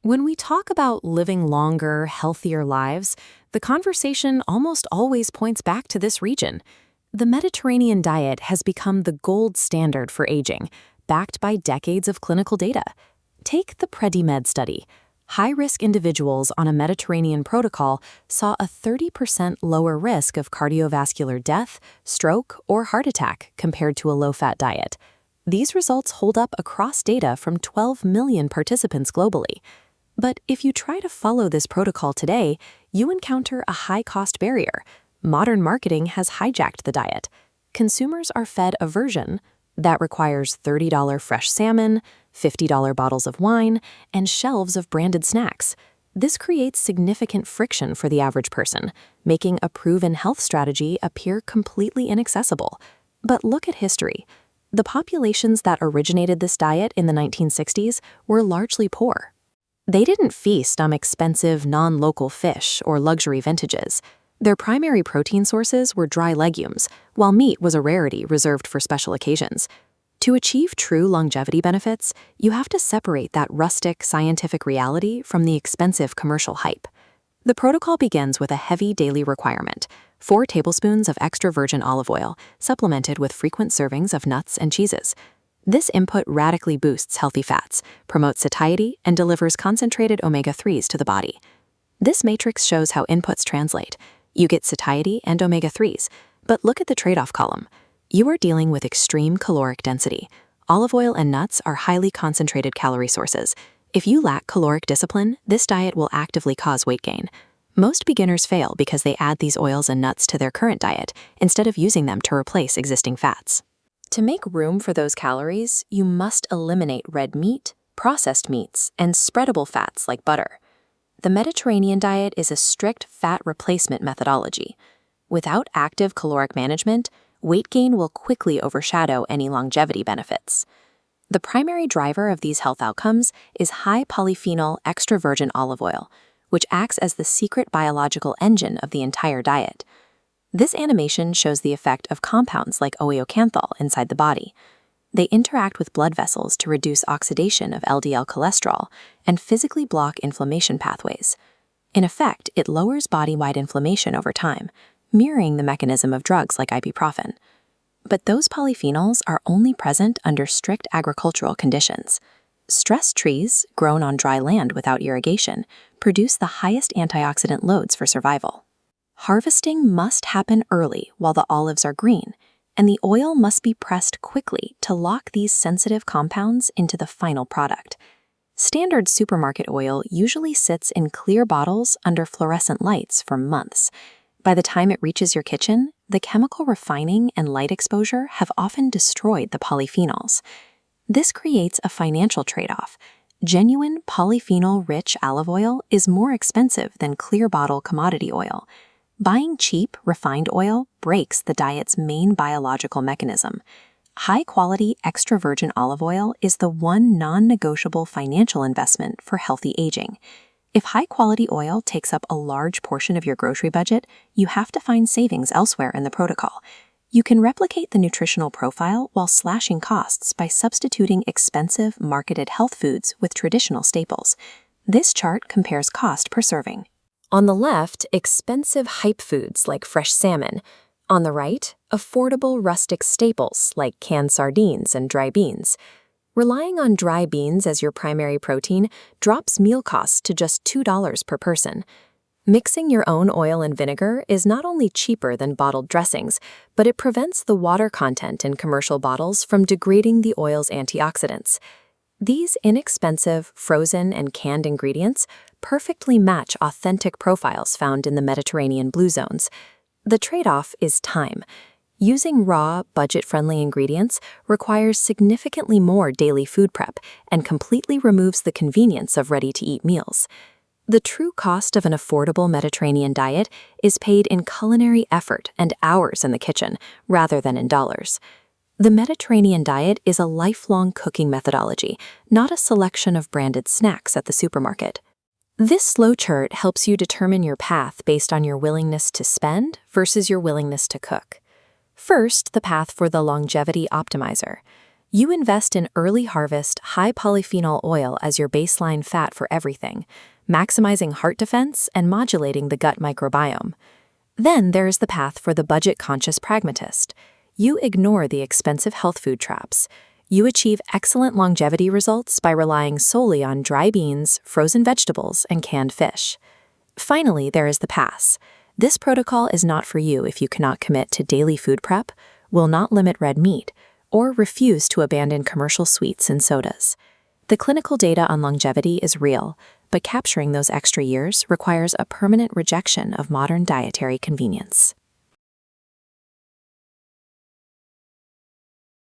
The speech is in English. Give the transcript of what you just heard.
When we talk about living longer, healthier lives, the conversation almost always points back to this region. The Mediterranean diet has become the gold standard for aging, backed by decades of clinical data. Take the Predimed study. High-risk individuals on a Mediterranean protocol saw a 30% lower risk of cardiovascular death, stroke, or heart attack compared to a low-fat diet. These results hold up across data from 12 million participants globally. But if you try to follow this protocol today, you encounter a high-cost barrier. Modern marketing has hijacked the diet. Consumers are fed a version that requires $30 fresh salmon, $50 bottles of wine, and shelves of branded snacks. This creates significant friction for the average person, making a proven health strategy appear completely inaccessible. But look at history. The populations that originated this diet in the 1960s were largely poor. They didn't feast on expensive, non-local fish or luxury vintages. Their primary protein sources were dry legumes, while meat was a rarity reserved for special occasions. To achieve true longevity benefits, you have to separate that rustic, scientific reality from the expensive commercial hype. The protocol begins with a heavy daily requirement: 4 tablespoons of extra virgin olive oil, supplemented with frequent servings of nuts and cheeses. This input radically boosts healthy fats, promotes satiety, and delivers concentrated omega-3s to the body. This matrix shows how inputs translate. You get satiety and omega-3s, but look at the trade-off column. You are dealing with extreme caloric density. Olive oil and nuts are highly concentrated calorie sources. If you lack caloric discipline, this diet will actively cause weight gain. Most beginners fail because they add these oils and nuts to their current diet instead of using them to replace existing fats. To make room for those calories, you must eliminate red meat, processed meats, and spreadable fats like butter. The Mediterranean diet is a strict fat replacement methodology. Without active caloric management, weight gain will quickly overshadow any longevity benefits. The primary driver of these health outcomes is high-polyphenol extra virgin olive oil, which acts as the secret biological engine of the entire diet. This animation shows the effect of compounds like oeocanthal inside the body. They interact with blood vessels to reduce oxidation of LDL cholesterol and physically block inflammation pathways. In effect, it lowers body-wide inflammation over time, mirroring the mechanism of drugs like ibuprofen. But those polyphenols are only present under strict agricultural conditions. Stressed trees, grown on dry land without irrigation, produce the highest antioxidant loads for survival. Harvesting must happen early while the olives are green, and the oil must be pressed quickly to lock these sensitive compounds into the final product. Standard supermarket oil usually sits in clear bottles under fluorescent lights for months. By the time it reaches your kitchen, the chemical refining and light exposure have often destroyed the polyphenols. This creates a financial trade-off. Genuine polyphenol-rich olive oil is more expensive than clear bottle commodity oil. Buying cheap, refined oil breaks the diet's main biological mechanism. High-quality extra virgin olive oil is the one non-negotiable financial investment for healthy aging. If high-quality oil takes up a large portion of your grocery budget, you have to find savings elsewhere in the protocol. You can replicate the nutritional profile while slashing costs by substituting expensive, marketed health foods with traditional staples. This chart compares cost per serving. On the left, expensive hype foods like fresh salmon. On the right, affordable rustic staples like canned sardines and dry beans. Relying on dry beans as your primary protein drops meal costs to just $2 per person. Mixing your own oil and vinegar is not only cheaper than bottled dressings, but it prevents the water content in commercial bottles from degrading the oil's antioxidants. These inexpensive, frozen, and canned ingredients perfectly match authentic profiles found in the Mediterranean blue zones. The trade-off is time. Using raw, budget-friendly ingredients requires significantly more daily food prep and completely removes the convenience of ready-to-eat meals. The true cost of an affordable Mediterranean diet is paid in culinary effort and hours in the kitchen, rather than in dollars. The Mediterranean diet is a lifelong cooking methodology, not a selection of branded snacks at the supermarket. This slow chart helps you determine your path based on your willingness to spend versus your willingness to cook. First, the path for the longevity optimizer. You invest in early harvest, high polyphenol oil as your baseline fat for everything, maximizing heart defense and modulating the gut microbiome. Then there is the path for the budget-conscious pragmatist. You ignore the expensive health food traps. You achieve excellent longevity results by relying solely on dry beans, frozen vegetables, and canned fish. Finally, there is the pass. This protocol is not for you if you cannot commit to daily food prep, will not limit red meat, or refuse to abandon commercial sweets and sodas. The clinical data on longevity is real, but capturing those extra years requires a permanent rejection of modern dietary convenience.